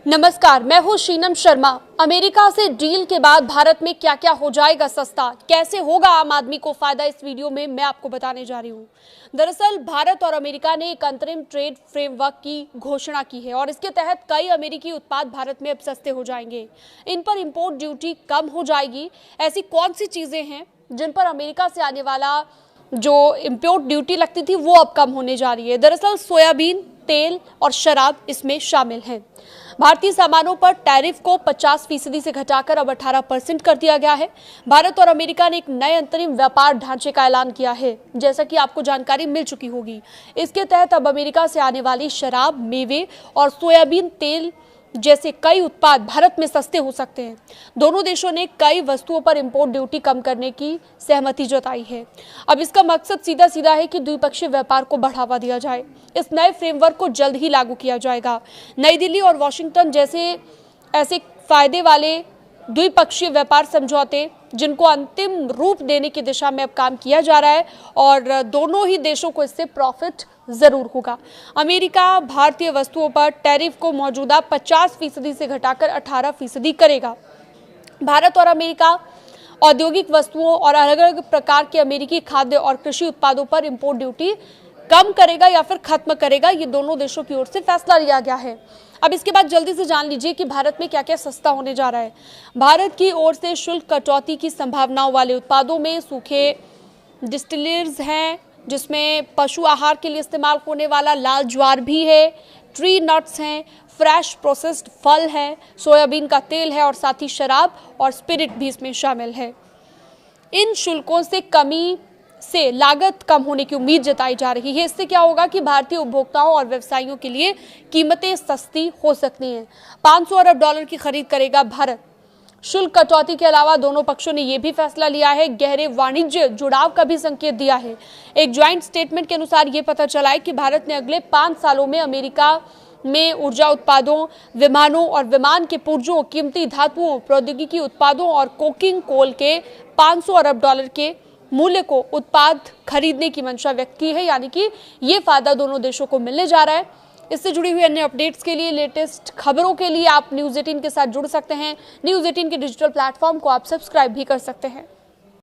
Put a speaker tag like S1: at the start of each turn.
S1: नमस्कार, मैं हूं शीनम शर्मा। अमेरिका से डील के बाद भारत में क्या क्या हो जाएगा सस्ता, कैसे होगा आम आदमी को फायदा, इस वीडियो में मैं आपको बताने जा रही हूं। दरअसल भारत और अमेरिका ने एक अंतरिम ट्रेड फ्रेमवर्क की घोषणा की है और इसके तहत कई अमेरिकी उत्पाद भारत में अब सस्ते हो जाएंगे। इन पर इंपोर्ट ड्यूटी कम हो जाएगी। ऐसी कौन सी चीजें हैं जिन पर अमेरिका से आने वाला जो इंपोर्ट ड्यूटी लगती थी वो अब कम होने जा रही है? दरअसल सोयाबीन, तेल और शराब इसमें शामिल हैं। भारतीय सामानों पर टैरिफ को 50% से घटाकर अब 18% कर दिया गया है। भारत और अमेरिका ने एक नए अंतरिम व्यापार ढांचे का ऐलान किया है, जैसा कि आपको जानकारी मिल चुकी होगी। इसके तहत अब अमेरिका से आने वाली शराब, मेवे और सोयाबीन तेल जैसे कई उत्पाद भारत में सस्ते हो सकते हैं। दोनों देशों ने कई वस्तुओं पर इंपोर्ट ड्यूटी कम करने की सहमति जताई है। अब इसका मकसद सीधा सीधा है कि द्विपक्षीय व्यापार को बढ़ावा दिया जाए। इस नए फ्रेमवर्क को जल्द ही लागू किया जाएगा। नई दिल्ली और वॉशिंगटन जैसे ऐसे फायदे वाले द्विपक्षीय व्यापार समझौते जिनको अंतिम रूप देने की दिशा में अब काम किया जा रहा है और दोनों ही देशों को इससे प्रॉफिट जरूर होगा। अमेरिका भारतीय वस्तुओं पर टैरिफ को मौजूदा 50% से घटाकर 18% करेगा। भारत और अमेरिका औद्योगिक वस्तुओं और अलग अलग प्रकार के अमेरिकी खाद्य और कृषि उत्पादों पर इंपोर्ट ड्यूटी कम करेगा या फिर खत्म करेगा, ये दोनों देशों की ओर से फैसला लिया गया है। अब इसके बाद जल्दी से जान लीजिए कि भारत में क्या क्या सस्ता होने जा रहा है। भारत की ओर से शुल्क कटौती की संभावनाओं वाले उत्पादों में सूखे डिस्टिलरीज हैं, जिसमें पशु आहार के लिए इस्तेमाल होने वाला लाल ज्वार भी है, ट्री नट्स हैं, फ्रेश प्रोसेस्ड फल है, सोयाबीन का तेल है और साथ ही शराब और स्पिरिट भी इसमें शामिल है। इन शुल्कों से कमी से लागत कम होने की उम्मीद जताई जा रही है। इससे क्या होगा कि भारतीय उपभोक्ताओं और व्यवसायियों के लिए कीमतें सस्ती हो सकती हैं। 500 अरब डॉलर की खरीद करेगा भारत। शुल्क कटौती के अलावा दोनों पक्षों ने यह भी फैसला लिया है, गहरे वाणिज्य जुड़ाव का भी संकेत दिया है। एक ज्वाइंट स्टेटमेंट के अनुसार यह पता चला है कि भारत ने अगले 5 सालों में अमेरिका में ऊर्जा उत्पादों, विमानों और विमान के पुर्जों, कीमती धातुओं, प्रौद्योगिकी उत्पादों और कोकिंग कोल के 500 अरब डॉलर के मूल्य को उत्पाद खरीदने की मंशा व्यक्त की है। यानी कि ये फायदा दोनों देशों को मिलने जा रहा है। इससे जुड़ी हुई अन्य अपडेट्स के लिए, लेटेस्ट खबरों के लिए आप न्यूज़ 18 के साथ जुड़ सकते हैं। न्यूज़ 18 के डिजिटल प्लेटफॉर्म को आप सब्सक्राइब भी कर सकते हैं।